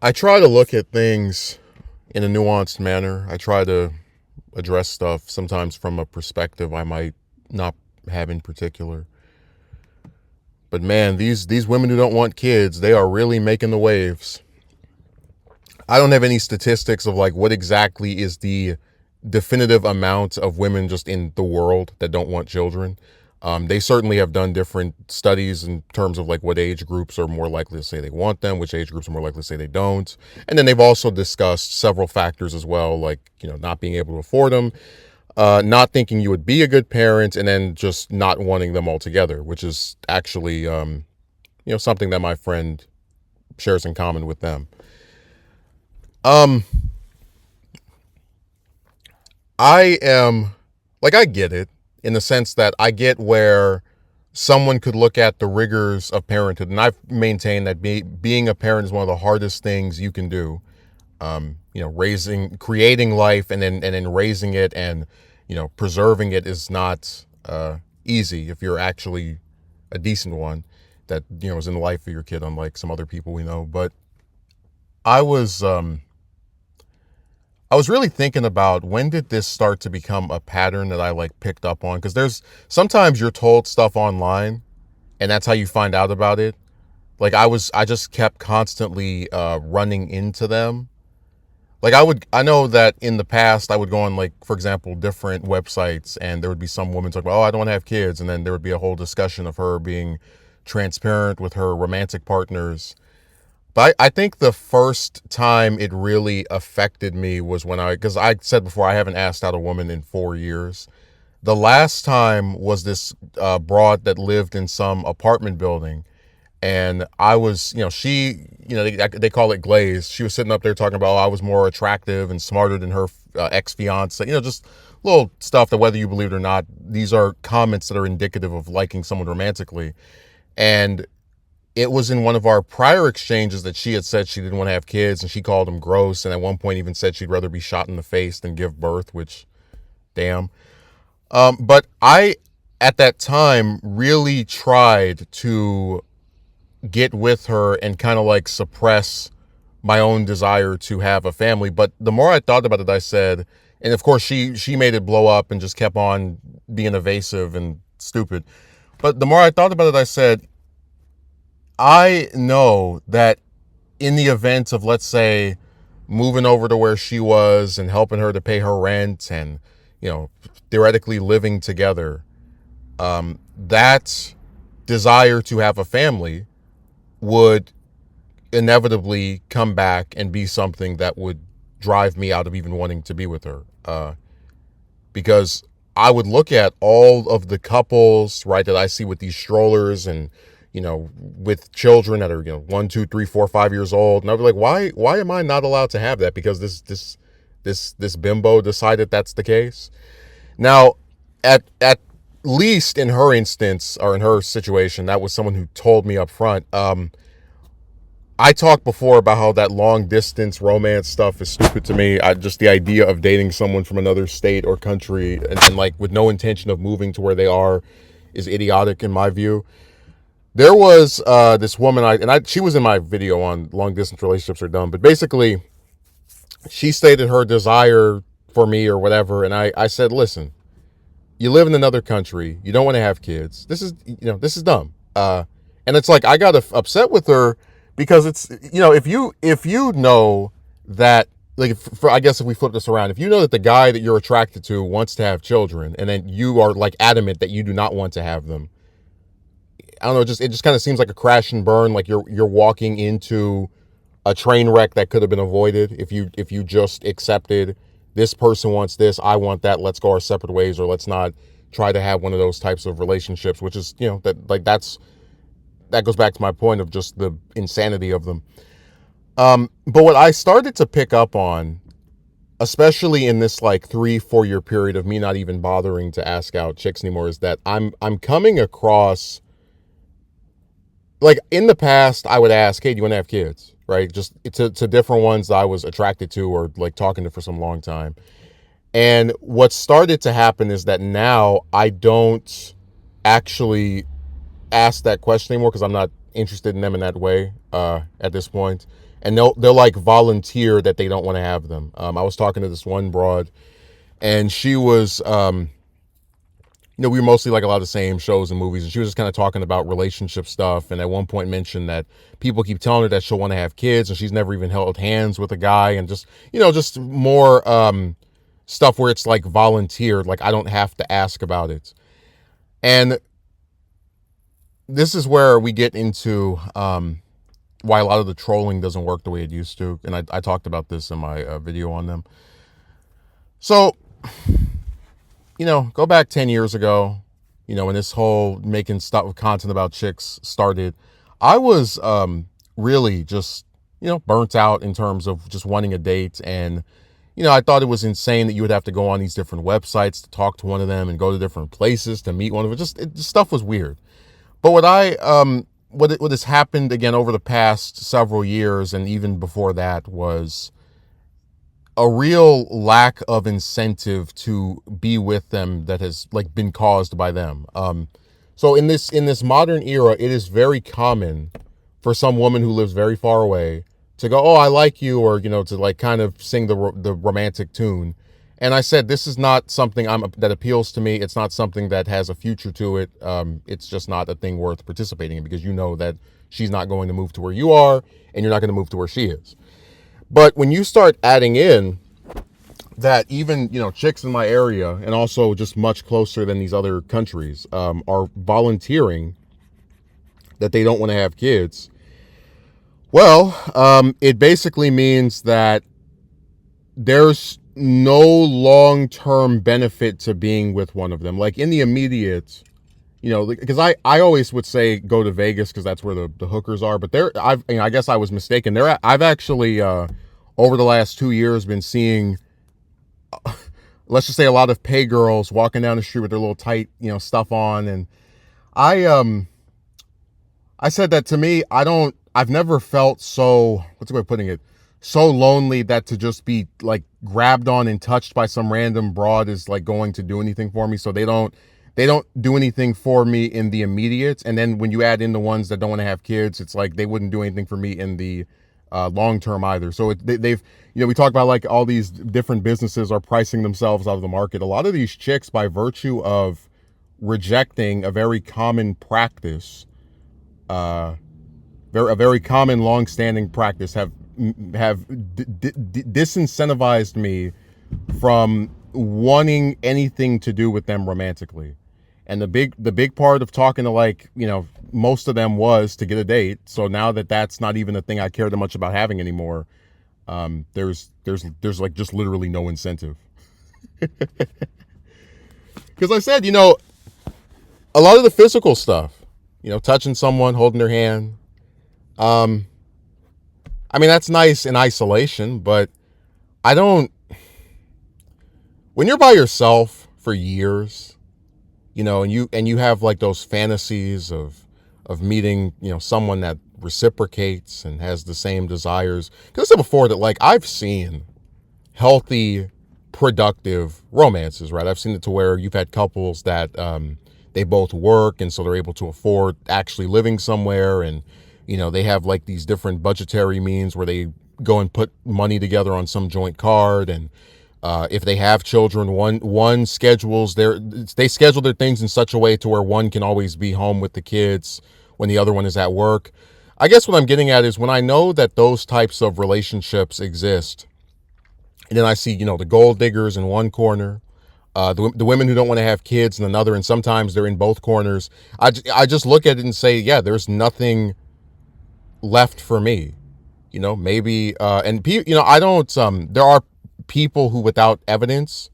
I try to look at things in a nuanced manner. I try to address stuff sometimes from a perspective I might not have in particular. But man, these women who don't want kids, they are really making the waves. I don't have any statistics of like what exactly is the definitive amount of women just in the world that don't want children. They certainly have done different studies in terms of like what age groups are more likely to say they want them, which age groups are more likely to say they don't. And then they've also discussed several factors as well, like, not being able to afford them, not thinking you would be a good parent, and then just not wanting them altogether, which is actually, something that my friend shares in common with them. Um, I am like, I get it in the sense that I get where someone could look at the rigors of parenthood, and I've maintained that being a parent is one of the hardest things you can do. Creating life and then raising it and preserving it is not easy if you're actually a decent one that is in the life of your kid, unlike some other people we know. But I was I was really thinking about when did this start to become a pattern that I like picked up on, because there's sometimes you're told stuff online and that's how you find out about it. Like I just kept constantly running into them. Like I know that in the past I would go on, like, for example, different websites, and there would be some woman talk about, oh, I don't want to have kids, and then there would be a whole discussion of her being transparent with her romantic partners. But I think the first time it really affected me was because I said before, I haven't asked out a woman in 4 years. The last time was this broad that lived in some apartment building. And I was, they call it glaze. She was sitting up there talking about, oh, I was more attractive and smarter than her ex-fiance. Just little stuff that, whether you believe it or not, these are comments that are indicative of liking someone romantically. And it was in one of our prior exchanges that she had said she didn't want to have kids, and she called them gross, and at one point even said she'd rather be shot in the face than give birth, which, damn. But I, at that time, really tried to get with her and kind of like suppress my own desire to have a family. But the more I thought about it, I said, and of course she made it blow up and just kept on being evasive and stupid. But the more I thought about it, I said, I know that in the event of, let's say, moving over to where she was and helping her to pay her rent and, theoretically living together, that desire to have a family would inevitably come back and be something that would drive me out of even wanting to be with her. Because I would look at all of the couples, right, that I see with these strollers and, with children that are, 1, 2, 3, 4, 5 years old. And I'd be like, why am I not allowed to have that? Because this bimbo decided that's the case. Now, at least in her instance, or in her situation, that was someone who told me up front. I talked before about how that long distance romance stuff is stupid to me. Just the idea of dating someone from another state or country and like with no intention of moving to where they are is idiotic in my view. There was this woman, she was in my video on long distance relationships are dumb, but basically she stated her desire for me or whatever, and I said, listen, you live in another country, you don't want to have kids. This is dumb. And it's like I got upset with her because it's, if you know that, like, I guess if we flip this around, if you know that the guy that you're attracted to wants to have children, and then you are like adamant that you do not want to have them, I don't know, it just kind of seems like a crash and burn, like you're walking into a train wreck that could have been avoided if you just accepted, this person wants this, I want that, let's go our separate ways, or let's not try to have one of those types of relationships, which is, that goes back to my point of just the insanity of them. But what I started to pick up on, especially in this like 3-4 year period of me not even bothering to ask out chicks anymore, is that I'm coming across, like, in the past I would ask, hey, do you want to have kids? Right? Just to different ones that I was attracted to or like talking to for some long time. And what started to happen is that now I don't actually ask that question anymore because I'm not interested in them in that way at this point. and they'll like volunteer that they don't want to have them. I was talking to this one broad, and she was we were mostly like a lot of the same shows and movies, and she was just kind of talking about relationship stuff, and at one point mentioned that people keep telling her that she'll want to have kids, and she's never even held hands with a guy, and just more stuff where it's like volunteered, like I don't have to ask about it. And this is where we get into why a lot of the trolling doesn't work the way it used to, and I talked about this in my video on them. So go back 10 years ago, when this whole making stuff with content about chicks started, I was really just, burnt out in terms of just wanting a date. And, I thought it was insane that you would have to go on these different websites to talk to one of them and go to different places to meet one of them. Stuff was weird. But what has happened again over the past several years, and even before that, was a real lack of incentive to be with them that has like been caused by them. So in this modern era, it is very common for some woman who lives very far away to go, "Oh, I like you," or to like kind of sing the romantic tune. And I said, this is not something that appeals to me. It's not something that has a future to it. It's just not a thing worth participating in, because that she's not going to move to where you are, and you're not going to move to where she is. But when you start adding in that even, chicks in my area, and also just much closer than these other countries, are volunteering that they don't want to have kids, well, it basically means that there's no long-term benefit to being with one of them. Like in the immediate, because I always would say go to Vegas because that's where the hookers are. But I guess I was mistaken. I've actually over the last 2 years been seeing, let's just say, a lot of pay girls walking down the street with their little tight, stuff on. And I said that, to me, I've never felt so, what's the way of putting it, so lonely that to just be like grabbed on and touched by some random broad is like going to do anything for me. So they don't do anything for me in the immediate. And then when you add in the ones that don't want to have kids, it's like they wouldn't do anything for me in the long term either. So they've, we talk about like all these different businesses are pricing themselves out of the market. A lot of these chicks, by virtue of rejecting a very common practice, a very common long-standing practice, have disincentivized me from wanting anything to do with them romantically. And the big part of talking to, like, most of them was to get a date. So now that that's not even a thing I care that much about having anymore, there's like just literally no incentive. Because I said, a lot of the physical stuff, touching someone, holding their hand, that's nice in isolation, but when you're by yourself for years, and you have like those fantasies of meeting, someone that reciprocates and has the same desires. Because I said before that, like, I've seen healthy, productive romances, right? I've seen it to where you've had couples that they both work, and so they're able to afford actually living somewhere, and they have like these different budgetary means where they go and put money together on some joint card. And if they have children, one schedules they schedule their things in such a way to where one can always be home with the kids when the other one is at work. I guess what I'm getting at is, when I know that those types of relationships exist, and then I see, the gold diggers in one corner, the women who don't want to have kids in another, and sometimes they're in both corners, I just look at it and say, yeah, there's nothing left for me. Maybe I don't there are people who, without evidence,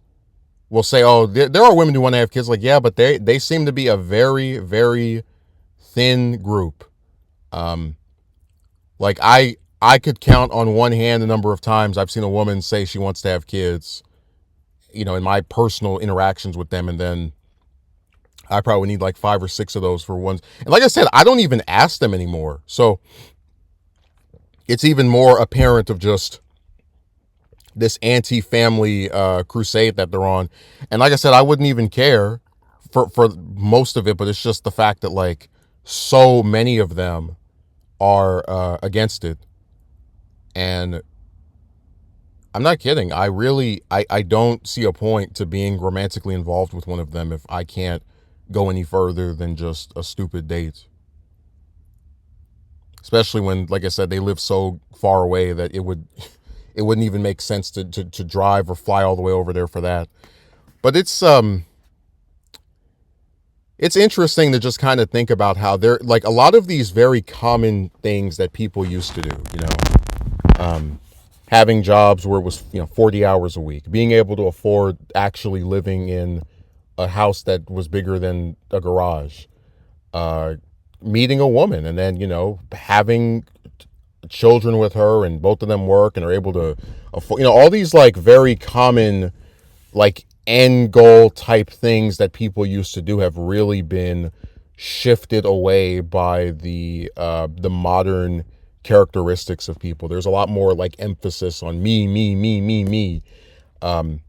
will say, oh, there are women who want to have kids. Like, yeah, but they seem to be a very, very thin group. Like I could count on one hand the number of times I've seen a woman say she wants to have kids, in my personal interactions with them, and then I probably need like 5 or 6 of those for ones. And like I said, I don't even ask them anymore. So it's even more apparent of just this anti-family crusade that they're on. And like I said, I wouldn't even care for most of it, but it's just the fact that, like, so many of them are against it. And I'm not kidding. I don't see a point to being romantically involved with one of them if I can't go any further than just a stupid date. Especially when, like I said, they live so far away that it wouldn't even make sense to drive or fly all the way over there for that. But it's interesting to just kind of think about how they're like a lot of these very common things that people used to do, having jobs where it was, 40 hours a week, being able to afford actually living in a house that was bigger than a garage, uh, meeting a woman and then, having children with her and both of them work and are able to afford, all these like very common, like end goal type things that people used to do have really been shifted away by the modern characteristics of people. There's a lot more like emphasis on me. Um,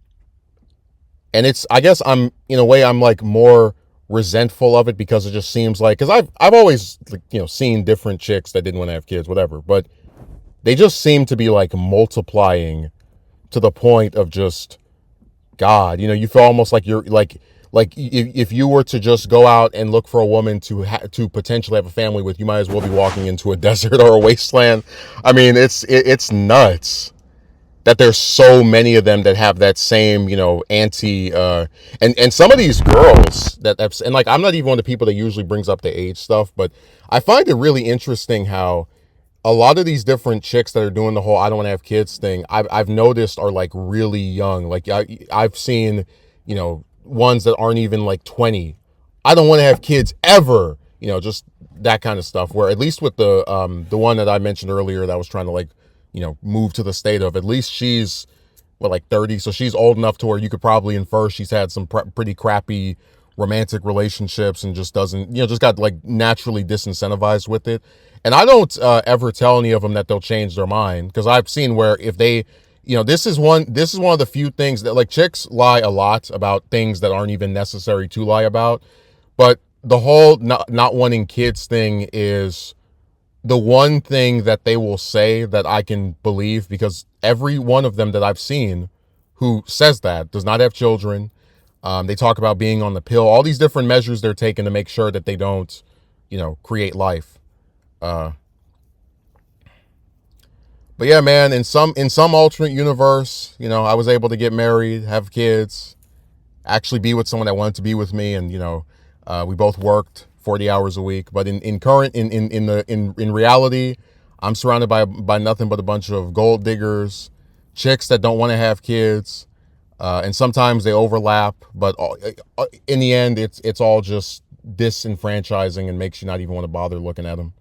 and it's, I guess I'm in a way I'm like more resentful of it because it just seems like, because I've always like, seen different chicks that didn't want to have kids, whatever, but they just seem to be like multiplying to the point of just God. You feel almost like you're like if you were to just go out and look for a woman to potentially have a family with, you might as well be walking into a desert or a wasteland. I mean, it's nuts that there's so many of them that have that same, anti and some of these girls that have, and like I'm not even one of the people that usually brings up the age stuff, but I find it really interesting how a lot of these different chicks that are doing the whole I don't want to have kids thing, I've noticed are like really young. Like I've seen, ones that aren't even like 20. I don't want to have kids ever. Just that kind of stuff. Where at least with the one that I mentioned earlier that was trying to like, move to the state of, at least she's like 30, so she's old enough to where you could probably infer she's had some pretty crappy romantic relationships and just doesn't, just got like naturally disincentivized with it. And I don't ever tell any of them that they'll change their mind, because I've seen where if they, this is one of the few things that like chicks lie a lot about things that aren't even necessary to lie about. But the whole not wanting kids thing is the one thing that they will say that I can believe, because every one of them that I've seen who says that does not have children. They talk about being on the pill, all these different measures they're taking to make sure that they don't, create life. Uh, but yeah, man, in some alternate universe, I was able to get married, have kids, actually be with someone that wanted to be with me, and we both worked 40 hours a week. But in reality, I'm surrounded by nothing but a bunch of gold diggers, chicks that don't want to have kids, and sometimes they overlap. But in the end, it's all just disenfranchising and makes you not even want to bother looking at them.